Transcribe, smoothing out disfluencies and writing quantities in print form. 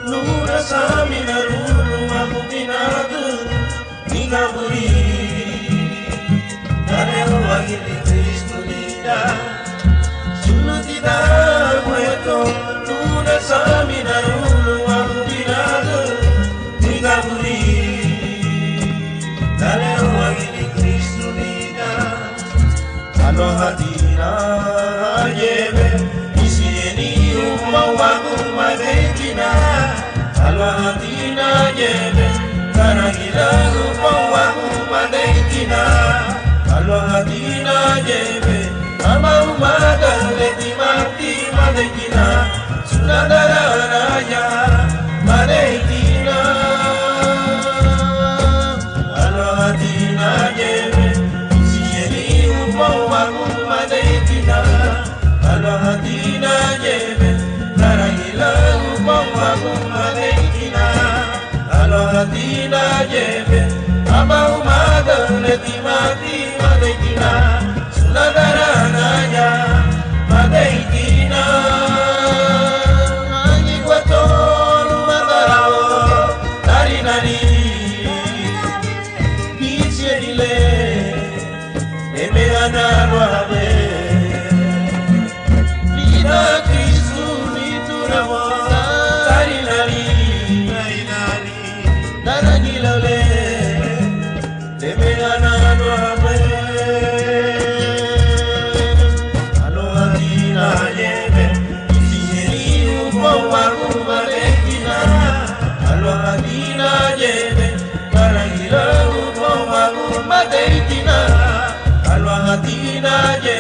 Lura sa amin narulungan mo pinado ni Gaburi Dahil wagin ni Cristo nila Sunod kita mo ito Lura sa amin narulungan mo pinado ni Gaburi Dahil wagin ni Cristo nila Ano hati na yebe Isieni umawago madekina Alwahatina jebe Karagilago pawago madekina Alwahatina jebe Ama umaga leti mati madekina Sunadara raya madekina Alwahatina jebe Isieni umawago madekina Alwahatina jebe Karagilago pawago madekina Alwahatina jebe Ama umaga leti mati madekina Sunadara naya madekina Angi kwatolu madarao Nari nari Bisiedile Eme analo habe Vida Kristu nituramo Nari nari Daragilale Eme analo habe Alwahatina jebe Isieni upawago madekina Alwahatina jebe Karagilago upawago madekina Alwahatina jebe